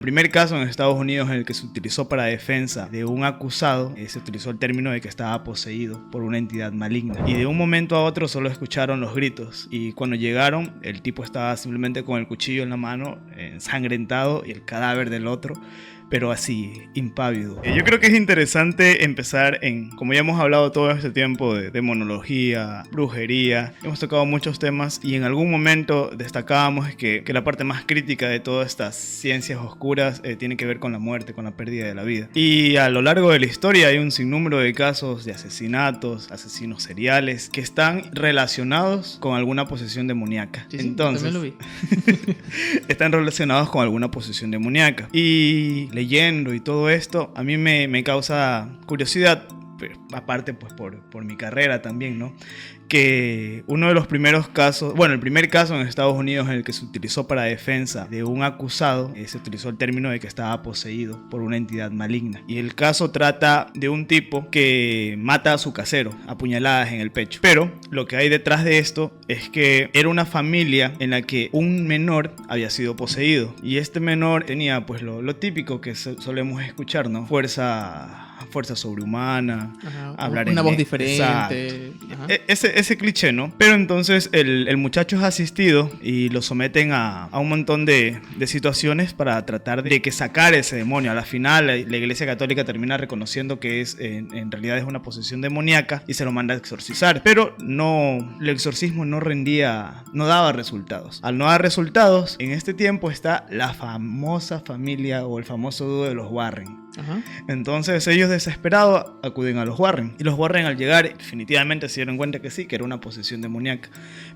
El primer caso en Estados Unidos en el que se utilizó para defensa de un acusado, se utilizó el término de que estaba poseído por una entidad maligna. Y de un momento a otro solo escucharon los gritos. Y cuando llegaron, el tipo estaba simplemente con el cuchillo en la mano, ensangrentado, y el cadáver del otro, pero así, impávido. Yo creo que es interesante empezar como ya hemos hablado todo este tiempo de demonología, brujería, hemos tocado muchos temas y en algún momento destacábamos que la parte más crítica de todas estas ciencias oscuras tiene que ver con la muerte, con la pérdida de la vida. Y a lo largo de la historia hay un sinnúmero de casos de asesinatos, asesinos seriales, que están relacionados con alguna posesión demoníaca. Sí, entonces, también lo vi. están relacionados con alguna posesión demoníaca. Y leyendo y todo esto, a mí me causa curiosidad, aparte pues por mi carrera también, ¿no? Que uno de los primeros casos, bueno, el primer caso en Estados Unidos en el que se utilizó para defensa de un acusado, se utilizó el término de que estaba poseído por una entidad maligna. Y el caso trata de un tipo que mata a su casero a puñaladas en el pecho. Pero lo que hay detrás de esto es que era una familia en la que un menor había sido poseído. Y este menor tenía pues lo típico que solemos escuchar, ¿no? Fuerza sobrehumana, Ajá, hablar una en voz lengua. diferente. Ajá. Ese cliché, ¿no? Pero entonces el muchacho es asistido y lo someten a un montón de situaciones para tratar de que sacar ese demonio. A la final la Iglesia Católica termina reconociendo que en realidad es una posesión demoníaca y se lo manda a exorcizar. Pero el exorcismo no daba resultados. Al no dar resultados, en este tiempo está la famosa familia o el famoso dúo de los Warren. Ajá. Entonces ellos desesperados acuden a los Warren. Y los Warren al llegar definitivamente se dieron cuenta que sí, que era una posesión demoníaca.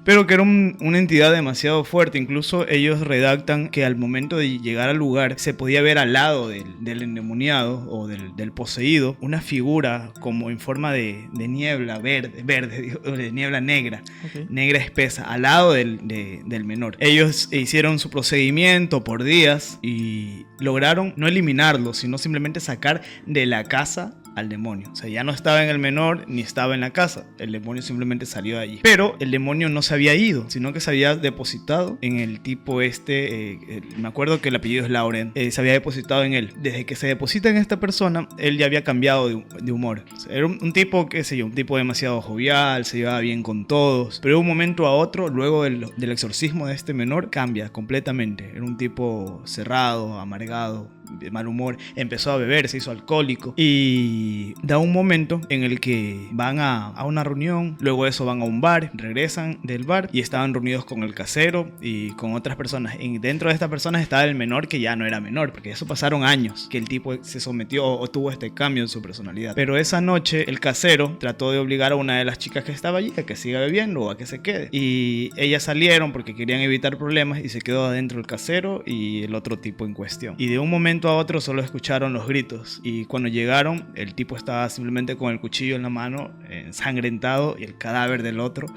Pero que era una entidad demasiado fuerte. Incluso ellos redactan que al momento de llegar al lugar se podía ver al lado del endemoniado o del poseído una figura como en forma de niebla de niebla negra, Okay. negra espesa, al lado del menor. Ellos hicieron su procedimiento por días y lograron no eliminarlo, sino simplemente sacar de la casa al demonio. O sea, ya no estaba en el menor ni estaba en la casa. El demonio simplemente salió de allí. Pero el demonio no se había ido, sino que se había depositado en el tipo me acuerdo que el apellido es Lauren. Se había depositado en él. Desde que se deposita en esta persona, él ya había cambiado de humor. O sea, era un tipo, qué sé yo, un tipo demasiado jovial, se llevaba bien con todos. Pero de un momento a otro, luego del exorcismo de este menor, cambia completamente. Era un tipo cerrado, amargado, de mal humor, empezó a beber, se hizo alcohólico y da un momento en el que van a una reunión, luego de eso van a un bar, regresan del bar y estaban reunidos con el casero y con otras personas. Y dentro de estas personas estaba el menor, que ya no era menor, porque eso pasaron años que el tipo se sometió o tuvo este cambio en su personalidad. Pero esa noche el casero trató de obligar a una de las chicas que estaba allí a que siga bebiendo o a que se quede, y ellas salieron porque querían evitar problemas y se quedó adentro el casero y el otro tipo en cuestión. Y de un momento a otro solo escucharon los gritos y cuando llegaron el tipo estaba simplemente con el cuchillo en la mano, ensangrentado, y el cadáver del otro,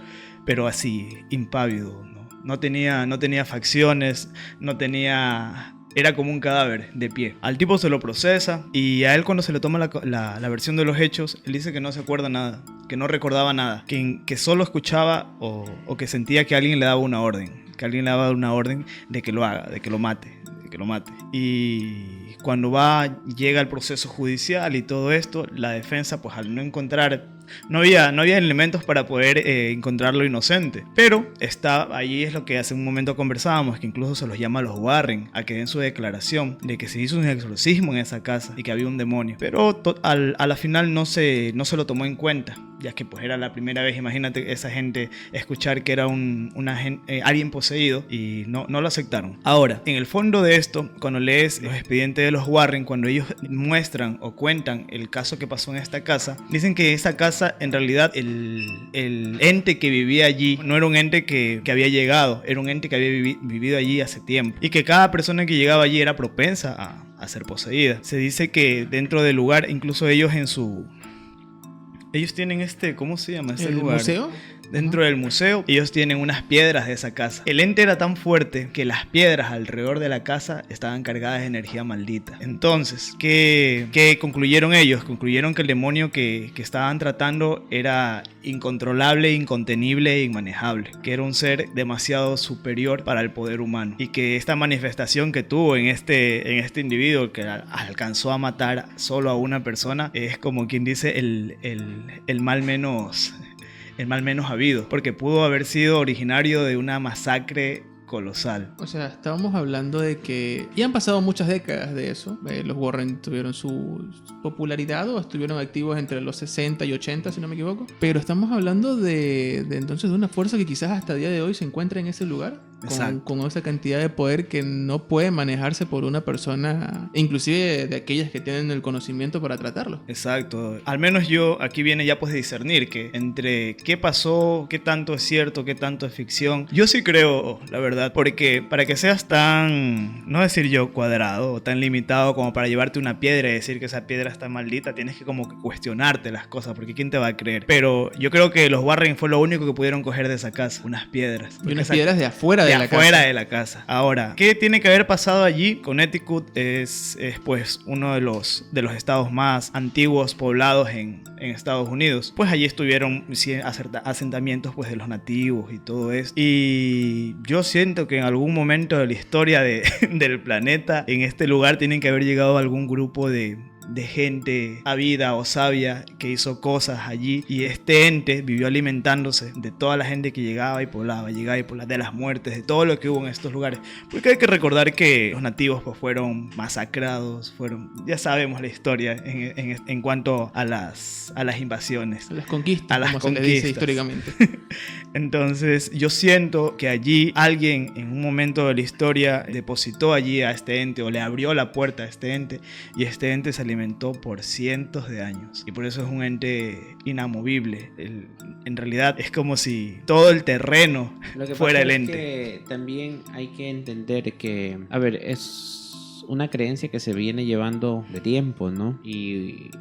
pero así, impávido, ¿no? No tenía facciones, era como un cadáver de pie. Al tipo se lo procesa y a él, cuando se le toma la versión de los hechos, él dice que no se acuerda nada, que no recordaba nada, que solo escuchaba o que sentía que alguien le daba una orden, de que lo haga, de que lo mate. Y cuando llega el proceso judicial y todo esto, la defensa, pues al no encontrar, no había elementos para poder encontrarlo inocente, pero allí es lo que hace un momento conversábamos, que incluso se los llama a los Warren a que den su declaración de que se hizo un exorcismo en esa casa y que había un demonio, pero a la final no se lo tomó en cuenta, ya que pues era la primera vez. Imagínate esa gente escuchar que era alguien poseído, y no lo aceptaron. Ahora, en el fondo de esto, cuando lees los expedientes de los Warren, cuando ellos muestran o cuentan el caso que pasó en esta casa, dicen que esa casa, en realidad, el ente que vivía allí no era un ente que había llegado, era un ente que había vivido allí hace tiempo, y que cada persona que llegaba allí era propensa a ser poseída. Se dice que dentro del lugar, incluso ellos tienen ¿cómo se llama ese ¿El lugar? museo? Dentro del museo, ellos tienen unas piedras de esa casa. El ente era tan fuerte que las piedras alrededor de la casa estaban cargadas de energía maldita. Entonces, ¿qué concluyeron ellos? Concluyeron que el demonio que estaban tratando era incontrolable, incontenible e inmanejable, que era un ser demasiado superior para el poder humano, y que esta manifestación que tuvo en este individuo que alcanzó a matar solo a una persona es como quien dice el mal menos habido, porque pudo haber sido originario de una masacre colosal. O sea, estábamos hablando de que ya han pasado muchas décadas de eso. Los Warren tuvieron su popularidad o estuvieron activos entre los 60 y 80, si no me equivoco. Pero estamos hablando de entonces de una fuerza que quizás hasta el día de hoy se encuentra en ese lugar. Con esa cantidad de poder que no puede manejarse por una persona, inclusive de aquellas que tienen el conocimiento para tratarlo. Exacto. Al menos yo, aquí viene ya pues discernir que entre qué pasó, qué tanto es cierto, qué tanto es ficción. Yo sí creo, la verdad, porque para que seas tan, no decir yo cuadrado o tan limitado como para llevarte una piedra y decir que esa piedra está maldita, tienes que como que cuestionarte las cosas, porque ¿quién te va a creer? Pero yo creo que los Warren fue lo único que pudieron coger de esa casa, unas piedras. Y unas piedras de afuera de la casa. Ahora, ¿qué tiene que haber pasado allí? Connecticut es pues uno de los estados más antiguos poblados en Estados Unidos. Pues allí estuvieron asentamientos pues de los nativos y todo eso. Y yo siento que en algún momento de la historia del planeta, en este lugar tienen que haber llegado algún grupo de gente ávida o sabia que hizo cosas allí, y este ente vivió alimentándose de toda la gente que llegaba y poblaba, de las muertes, de todo lo que hubo en estos lugares, porque hay que recordar que los nativos pues fueron masacrados, ya sabemos la historia en cuanto a las invasiones, a las conquistas, se le dice históricamente. Entonces yo siento que allí alguien en un momento de la historia depositó allí a este ente, o le abrió la puerta a este ente, y este ente se alimentó por cientos de años, y por eso es un ente inamovible. En realidad es como si todo el terreno fuera el ente. Que también hay que entender que, a ver, es una creencia que se viene llevando de tiempo, ¿no? Y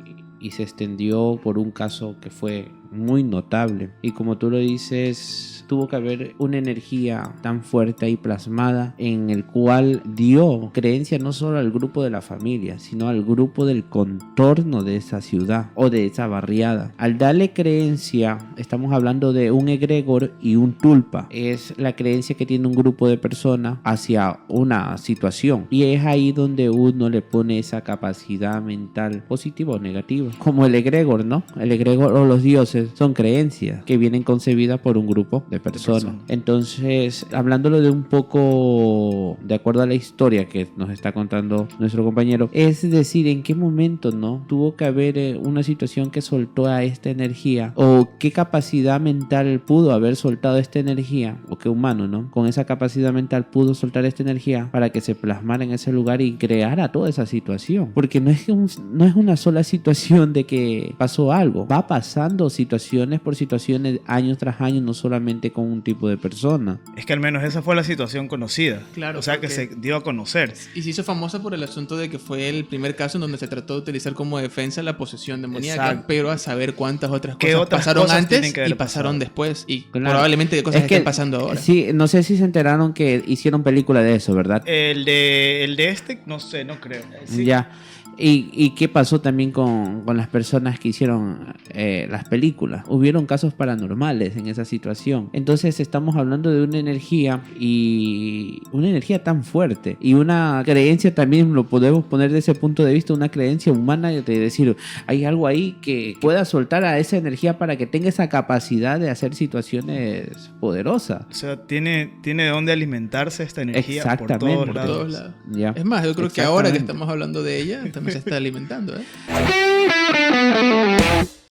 se extendió por un caso que fue muy notable, y como tú lo dices, tuvo que haber una energía tan fuerte y plasmada en el cual dio creencia no solo al grupo de la familia, sino al grupo del contorno de esa ciudad o de esa barriada. Al darle creencia, estamos hablando de un egregor y un tulpa. Es la creencia que tiene un grupo de personas hacia una situación, y es ahí donde uno le pone esa capacidad mental positiva o negativa, como el egregor, ¿no? El egregor o los dioses son creencias que vienen concebidas por un grupo de personas. Entonces, hablándolo de un poco de acuerdo a la historia que nos está contando nuestro compañero, es decir, en qué momento no tuvo que haber una situación que soltó a esta energía, o qué capacidad mental pudo haber soltado esta energía, o qué humano, ¿no? Con esa capacidad mental pudo soltar esta energía para que se plasmara en ese lugar y creara toda esa situación, porque no es una sola situación de que pasó algo, va pasando situaciones por situaciones, años tras años, no solamente con un tipo de persona. Es que al menos esa fue la situación conocida. Claro. O sea, que se dio a conocer. Y se hizo famosa por el asunto de que fue el primer caso en donde se trató de utilizar como defensa la posesión demoníaca. Exacto. Pero a saber cuántas otras cosas pasaron antes y pasaron después. Y probablemente de cosas que estén pasando ahora. Sí, no sé si se enteraron que hicieron película de eso, ¿verdad? El de este, no sé, no creo. Sí. Ya. ¿Y qué pasó también con las personas que hicieron las películas? Hubieron casos paranormales en esa situación. Entonces estamos hablando de una energía, y una energía tan fuerte, y una creencia también, lo podemos poner desde ese punto de vista, una creencia humana de decir, hay algo ahí que pueda soltar a esa energía para que tenga esa capacidad de hacer situaciones poderosas. O sea, tiene de dónde alimentarse esta energía. Exactamente. Por todos lados. Ya. Es más, yo creo que ahora que estamos hablando de ella, también se está alimentando, ¿eh?